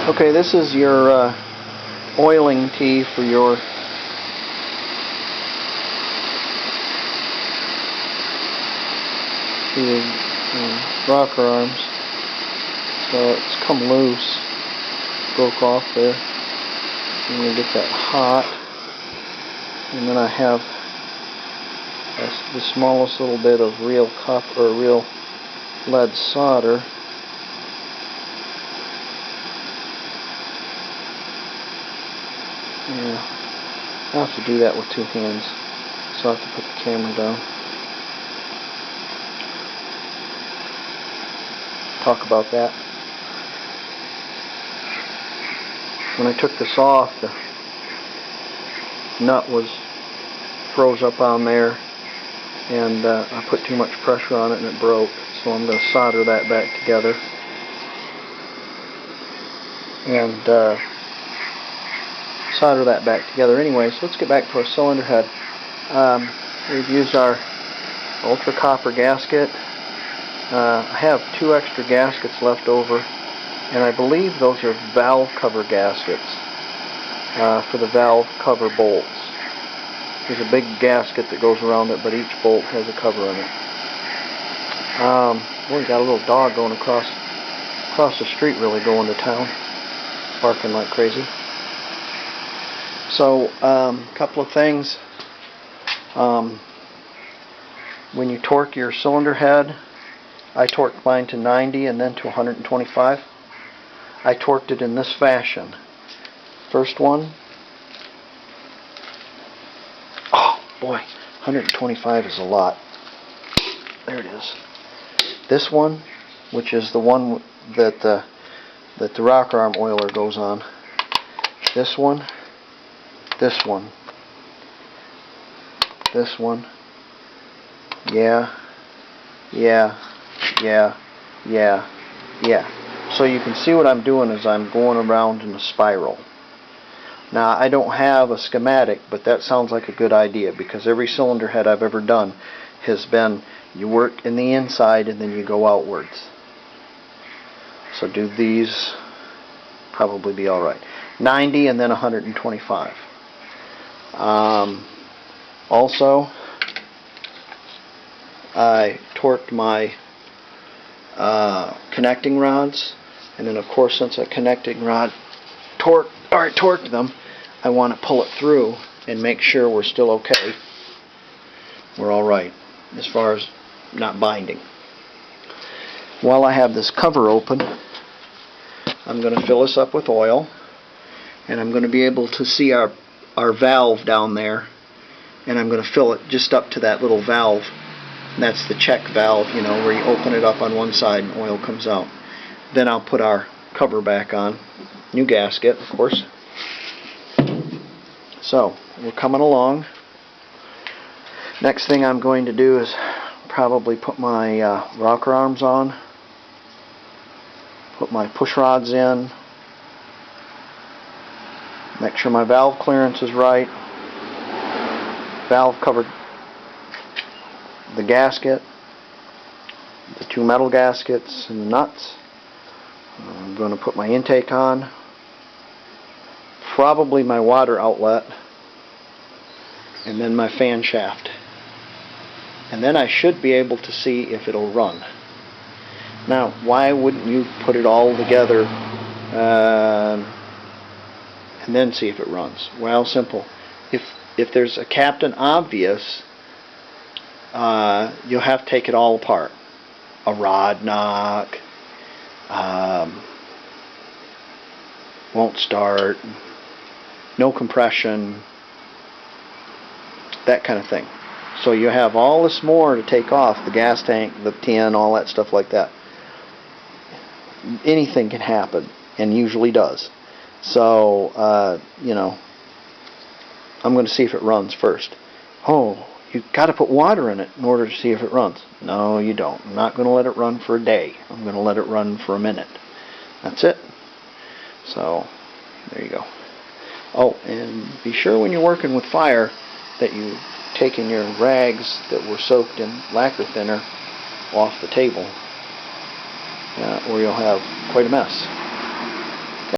Okay, this is your oiling tee for your rocker arms. So it's come loose, broke off there. I'm going to get that hot, and then I have the smallest little bit of real copper or real lead solder. Yeah, I have to do that with two hands, so I have to put the camera down. Talk about that. When I took this off, the nut was froze up on there, and I put too much pressure on it and it broke. So I'm going to solder that back together. And solder that back together anyway. So let's get back to our cylinder head. We've used our ultra copper gasket. I have 2 extra gaskets left over, and I believe those are valve cover gaskets for the valve cover bolts. There's a big gasket that goes around it, but each bolt has a cover in it. We got a little dog going across the street, really going to town, barking like crazy. So, a couple of things. When you torque your cylinder head, I torqued mine to 90 and then to 125. I torqued it in this fashion. First one. Oh boy, 125 is a lot. There it is. This one, which is the one that the rocker arm oiler goes on. This one. This one. This one. Yeah. So you can see what I'm doing is I'm going around in a spiral. Now I don't have a schematic, but that sounds like a good idea, because every cylinder head I've ever done has been you work in the inside and then you go outwards. So do these, probably be alright. 90 and then 125. Also, I torqued my connecting rods, and then of course, since a connecting rod torqued them, I want to pull it through and make sure we're still okay. We're alright as far as not binding. While I have this cover open, I'm going to fill this up with oil, and I'm going to be able to see our valve down there, and I'm going to fill it just up to that little valve. That's the check valve, you know, where you open it up on one side and oil comes out. Then I'll put our cover back on. New gasket, of course. So, we're coming along. Next thing I'm going to do is probably put my rocker arms on. Put my push rods in. Make sure my valve clearance is right. Valve covered the gasket, the 2 metal gaskets and the nuts. I'm going to put my intake on, probably my water outlet, and then my fan shaft. And then I should be able to see if it'll run. Now, why wouldn't you put it all together and then see if it runs? Well, simple. If there's a Captain Obvious, you'll have to take it all apart. A rod knock, won't start, no compression, that kind of thing. So you have all this more to take off, the gas tank, the tin, all that stuff like that. Anything can happen, and usually does. So, you know, I'm going to see if it runs first. Oh, you've got to put water in it in order to see if it runs. No, you don't. I'm not going to let it run for a day. I'm going to let it run for a minute. That's it. So, there you go. Oh, and be sure when you're working with fire that you've taken your rags that were soaked in lacquer thinner off the table, or you'll have quite a mess.